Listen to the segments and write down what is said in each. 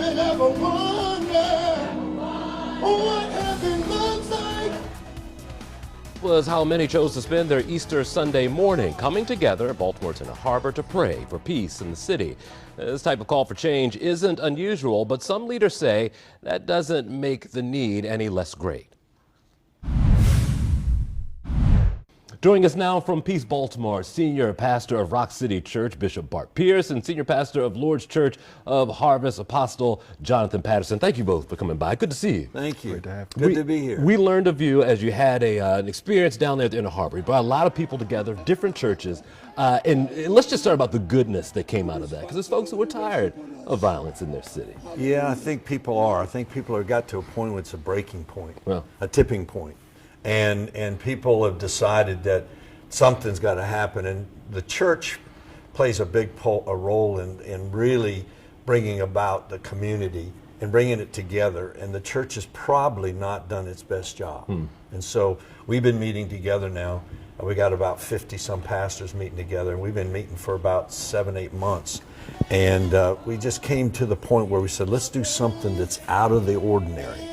and ever wonder what heaven looks like. Was how many chose to spend their Easter Sunday morning, coming together at Baltimore's Inner Harbor to pray for peace in the city. This type of call for change isn't unusual, but some leaders say that doesn't make the need any less great. Joining us now from Peace Baltimore, Senior Pastor of Rock City Church, Bishop Bart Pierce, and Senior Pastor of Lord's Church of Harvest, Apostle Jonathan Patterson. Thank you both for coming by. Good to see you. Thank you. Good to be here. We learned of you as you had an experience down there at the Inner Harbor. You brought a lot of people together, different churches, and let's just start about the goodness that came out of that, because there's folks who were tired of violence in their city. Yeah, I think people are. I think people have got to a point where it's a breaking point, Well. a tipping point. And people have decided that something's got to happen, and the church plays a big role in really bringing about the community and bringing it together, and the church has probably not done its best job. And so we've been meeting together now. We got about 50 some pastors meeting together, and we've been meeting for about 7-8 months. And we just came to the point where we said, let's do something that's out of the ordinary.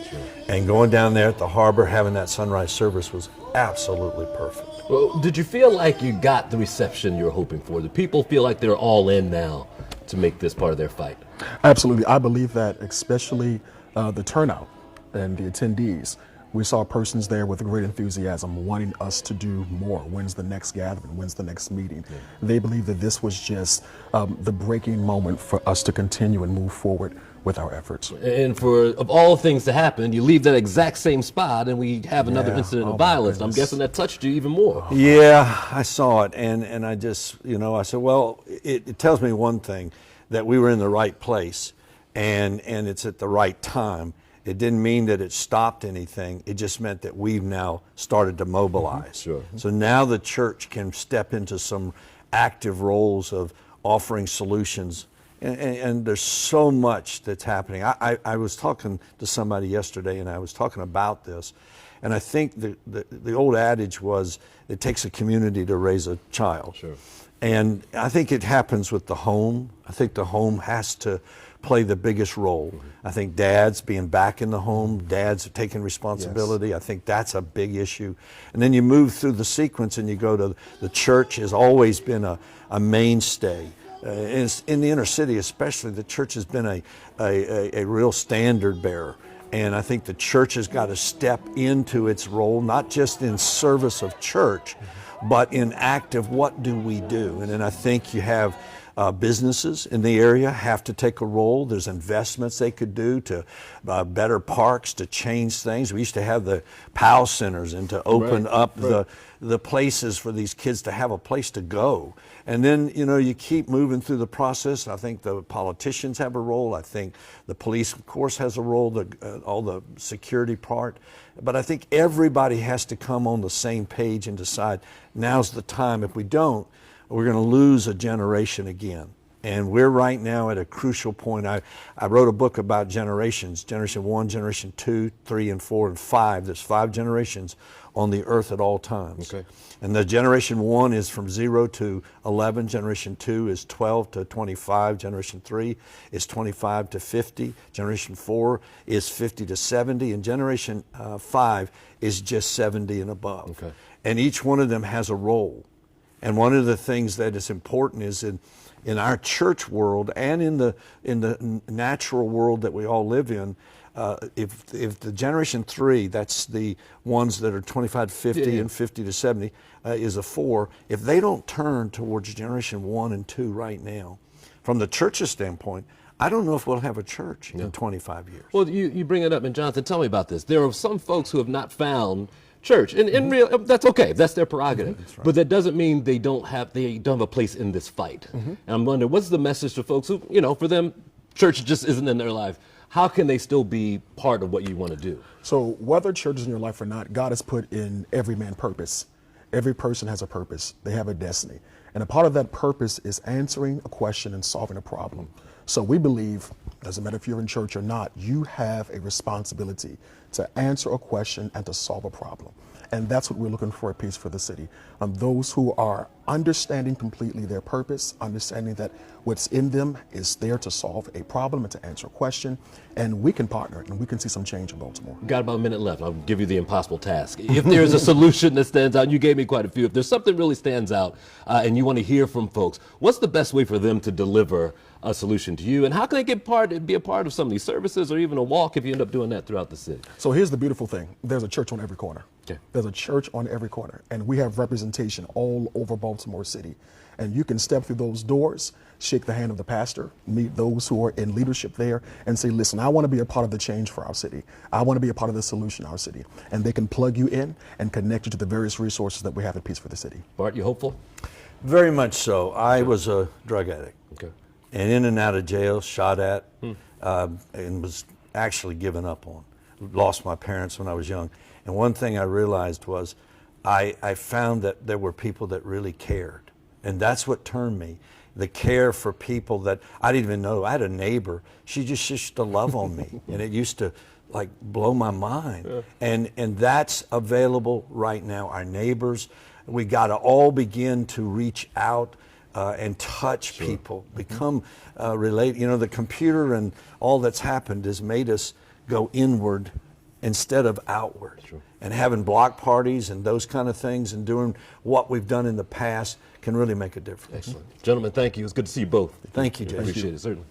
And going down there at the harbor, having that sunrise service was absolutely perfect. Well, did you feel like you got the reception you were hoping for? Do people feel like they're all in now to make this part of their fight? Absolutely. I believe that, especially the turnout and the attendees. We saw persons there with great enthusiasm wanting us to do more. When's the next gathering? When's the next meeting? Yeah. They believe that this was just the breaking moment for us to continue and move forward with our efforts. And for of all things to happen, you leave that exact same spot and we have another incident of violence. I'm guessing that touched you even more. Yeah, I saw it, and I just, I said, well, it tells me one thing, that we were in the right place, and it's at the right time. It didn't mean that it stopped anything. It just meant that we've now started to mobilize. Sure. So now the church can step into some active roles of offering solutions. And there's so much that's happening. I was talking to somebody yesterday, and I was talking about this. And I think the old adage was, it takes a community to raise a child. Sure. And I think it happens with the home. I think the home has to play the biggest role. I think dads being back in the home, dads taking responsibility. Yes. I think that's a big issue. And then you move through the sequence and you go to the church has always been a mainstay. In the inner city especially, the church has been a real standard bearer. And I think the church has got to step into its role, not just in service of church, but in active, what do we do? And then I think you have businesses in the area have to take a role. There's investments they could do to better parks, to change things. We used to have the POW centers and to open up the places for these kids to have a place to go. And then, you keep moving through the process. I think the politicians have a role. I think the police, of course, has a role, all the security part. But I think everybody has to come on the same page and decide now's the time. If we don't, we're going to lose a generation again. And we're right now at a crucial point. I wrote a book about generations, Generation 1, Generation 2, 3, and 4, and 5. There's 5 generations on the earth at all times. Okay. And the Generation 1 is from 0 to 11. Generation 2 is 12 to 25. Generation 3 is 25 to 50. Generation 4 is 50 to 70. And Generation 5 is just 70 and above. Okay. And each one of them has a role. And one of the things that is important is in our church world and in the natural world that we all live in, if the Generation 3, that's the ones that are 25 to 50 and 50 to 70, is a 4, if they don't turn towards Generation 1 and 2 right now, from the church's standpoint, I don't know if we'll have a church in 25 years. Well, you bring it up, and Jonathan, tell me about this. There are some folks who have not found church, and in real, that's okay. That's their prerogative. That's right. But that doesn't mean they don't have a place in this fight. And I'm wondering, what's the message to folks who, for them, church just isn't in their life? How can they still be part of what you want to do? So whether church is in your life or not, God has put in every man purpose. Every person has a purpose. They have a destiny. And a part of that purpose is answering a question and solving a problem. So we believe, doesn't matter if you're in church or not, you have a responsibility to answer a question and to solve a problem. And that's what we're looking for at Peace for the City. Those who are understanding completely their purpose, understanding that what's in them is there to solve a problem and to answer a question, and we can partner and we can see some change in Baltimore. Got about a minute left. I'll give you the impossible task. If there's a solution that stands out, and you gave me quite a few, if there's something really stands out and you want to hear from folks, what's the best way for them to deliver a solution to you? And how can they be a part of some of these services or even a walk if you end up doing that throughout the city? So here's the beautiful thing. There's a church on every corner. Okay. There's a church on every corner, and we have representation all over Baltimore City. And you can step through those doors, shake the hand of the pastor, meet those who are in leadership there, and say, listen, I want to be a part of the change for our city. I want to be a part of the solution in our city. And they can plug you in and connect you to the various resources that we have at Peace for the City. Bart, you hopeful? Very much so. I was a drug addict. Okay. And in and out of jail, shot at, and was actually given up on. Lost my parents when I was young. And one thing I realized was I found that there were people that really cared. And that's what turned me. The care for people that I didn't even know. I had a neighbor, she just used to love on me. And it used to like blow my mind. Yeah. And that's available right now. Our neighbors, we got to all begin to reach out and touch people, become relate. You know, the computer and all that's happened has made us go inward instead of outward. Sure. And having block parties and those kind of things and doing what we've done in the past can really make a difference. Excellent. Gentlemen, thank you. It's good to see you both. Thank you, Jason. Appreciate it, certainly.